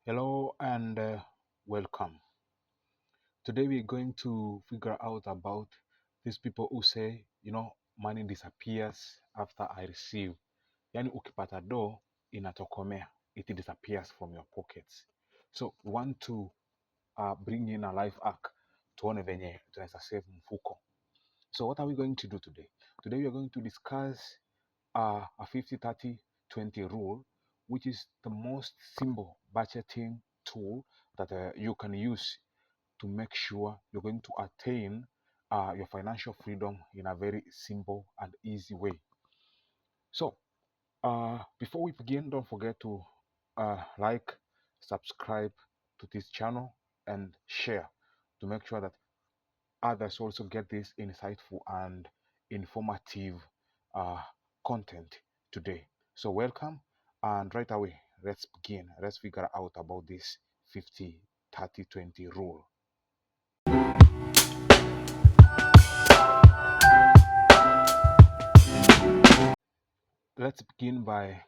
Hello and welcome. Today we're going to figure out about these people who say, money disappears after I receive. Yani ukipata do inatokomea, it disappears from your pockets. So we want to bring in a life hack tuone venye tunaweza save mfuko. So what are we going to do today? Today we are going to discuss a 50-30-20 rule, which is the most simple budgeting tool that you can use to make sure you're going to attain your financial freedom in a very simple and easy way. So, before we begin, don't forget to like, subscribe to this channel, and share to make sure that others also get this insightful and informative uh, content today. So, welcome, and right away, let's begin. Let's figure out about this 50-30-20 rule. Let's begin by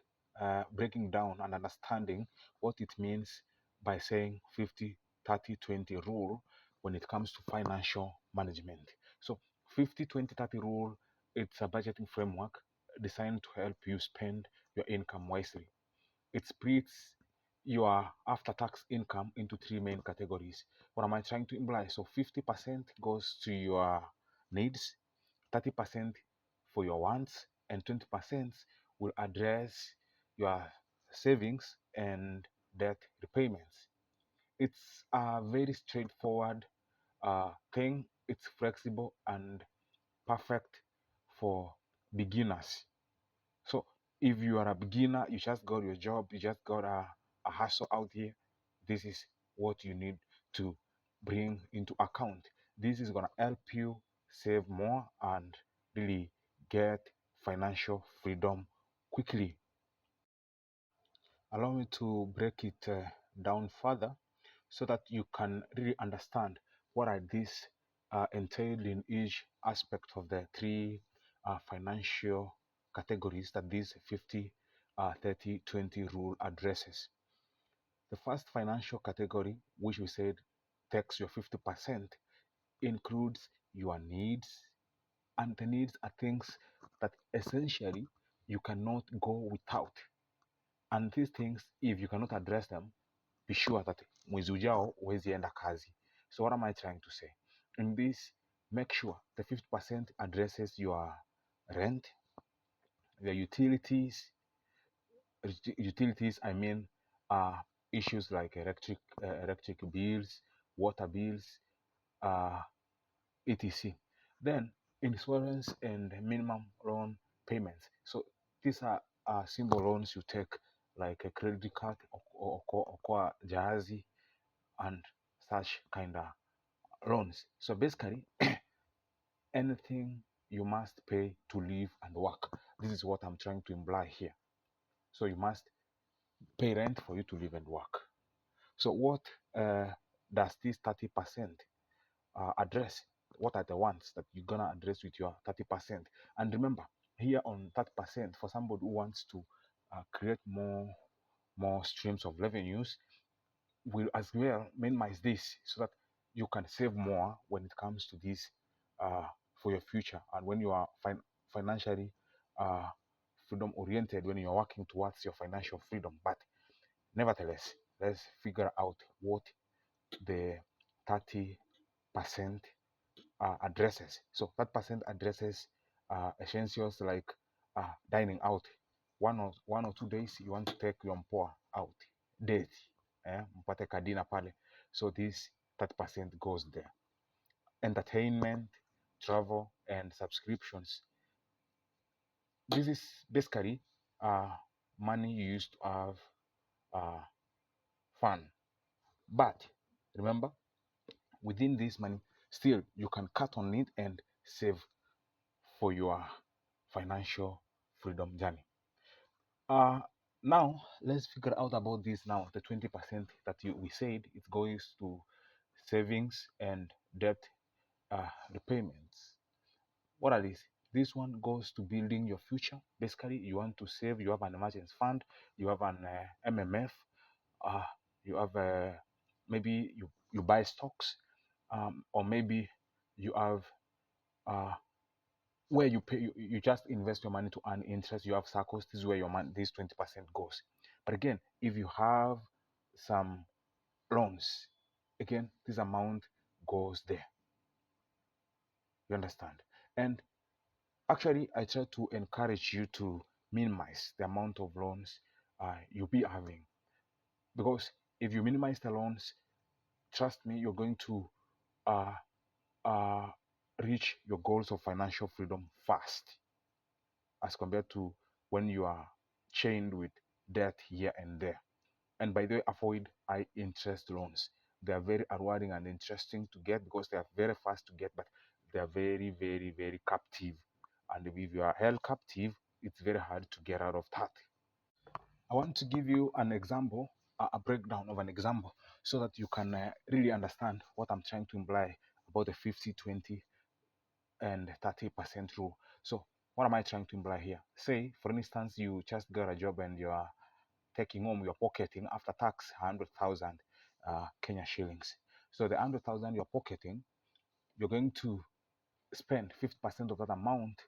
breaking down and understanding what it means by saying 50-30-20 rule when it comes to financial management. So 50-20-30 rule, it's a budgeting framework designed to help you spend your income wisely. It splits your after tax income into three main categories. What am I trying to imply? So 50% goes to your needs, 30% for your wants, and 20% will address your savings and debt repayments. It's a very straightforward thing. It's flexible and perfect for beginners. So if you are a beginner, you just got your job, you just got a hustle out here, this is what you need to bring into account. This is going to help you save more and really get financial freedom quickly. Allow me to break it down further so that you can really understand what are these entailed in each aspect of the three financial categories that this 50-30-20 rule addresses. The first financial category, which we said takes your 50%, includes your needs, and the needs are things that essentially you cannot go without. And these things, if you cannot address them, be sure that mwezi ujao huwezi enda kazi. So what am I trying to say? In this, make sure the 50% addresses your rent, your utilities. Utilities, I mean, issues like electric bills, water bills, uh, etc. Then insurance and minimum loan payments. So these are simple loans you take, like a credit card or jahazi and such kind of loans. So basically, anything you must pay to live and work. This is what I'm trying to imply here. So you must pay rent for you to live and work. So what does this 30% address? What are the ones that you're gonna address with your 30%? And remember, here on 30%, for somebody who wants to create more streams of revenues, will as well minimize this so that you can save more when it comes to this uh, for your future, and when you are financially uh, freedom oriented, when you're working towards your financial freedom. But nevertheless, let's figure out what the 30% addresses. So that percent addresses essentials like dining out. 1 or 2 days you want to take your mpoa out, date mpate kadina pale. So this 30% goes there. Entertainment, travel, and subscriptions. This is basically money you used to have uh, fun. But remember, within this money, still you can cut on it and save for your financial freedom journey. Uh, Now let's figure out about this now. The 20% that we said it goes to savings and debt repayments. What are these? This one goes to building your future. Basically, you want to save, you have an emergency fund, you have an MMF. you have maybe you buy stocks, or maybe you have uh, where you pay you just invest your money to earn interest. You have circles. This is where your money, this 20% goes. But again, if you have some loans, again this amount goes there. You understand? And actually, I try to encourage you to minimize the amount of loans you'll be having, because if you minimize the loans, trust me, you're going to uh, uh, reach your goals of financial freedom fast, as compared to when you are chained with debt here and there. And by the way, avoid high interest loans. They are very rewarding and interesting to get because they are very fast to get, but they are very, very, very captive. And if you are held captive, it's very hard to get out of that. I want to give you an example, a breakdown of an example, so that you can really understand what I'm trying to imply about the 50, 20, and 30% rule. So, what am I trying to imply here? Say, for instance, you just got a job and you are taking home, you're pocketing after tax 100,000 Kenya shillings. So, the 100,000 you're pocketing, you're going to spend 50% of that amount.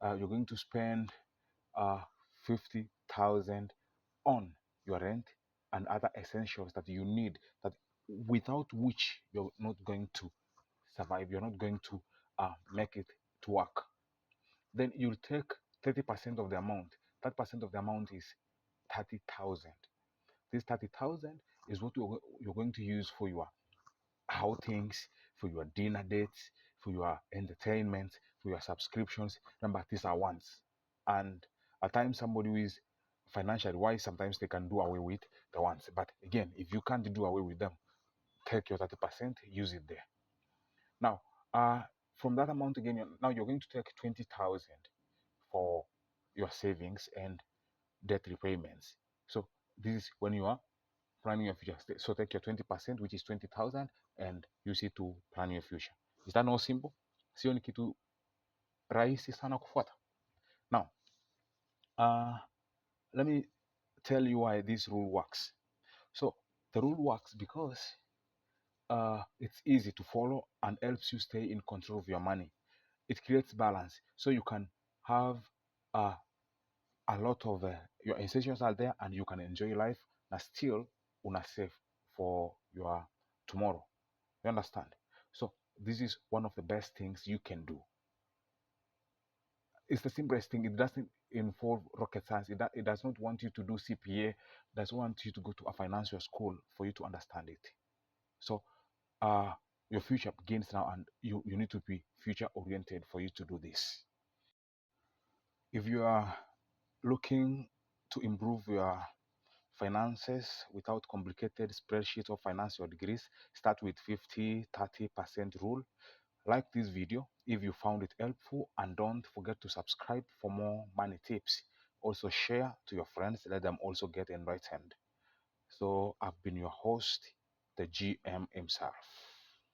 You're going to spend 50,000 on your rent and other essentials that you need, that without which you're not going to survive, you're not going to make it to work. Then you'll take 30% of the amount. That percent of the amount is 30,000. This 30,000 is what you're going to use for your outings, for your dinner dates, for your entertainment, for your subscriptions. Remember, these are wants. And at times, somebody who is financially wise, sometimes they can do away with the wants. But again, if you can't do away with them, take your 30%, use it there. Now, from that amount again, now you're going to take 20,000 for your savings and debt repayments. So this is when you are planning your future. So take your 20%, which is 20,000, and use it to plan your future. Is that not simple? Sio ni kitu rahisi sana kufuata. Now, let me tell you why this rule works. So the rule works because it's easy to follow and helps you stay in control of your money. It creates balance, so you can have uh, a lot of your essentials are there, and you can enjoy life and still una save for your tomorrow. You understand? So this is one of the best things you can do. It's the simplest thing. It doesn't involve rocket science. It does not want you to do CPA. It doesn't want you to go to a financial school for you to understand it. So uh, your future begins now, and you need to be future oriented for you to do this. If you are looking to improve your finances without complicated spreadsheets or financial degrees, start with 50-30% rule. Like this video if you found it helpful, and don't forget to subscribe for more money tips. Also share to your friends, let them also get enlightened. So I've been your host, the GM himself.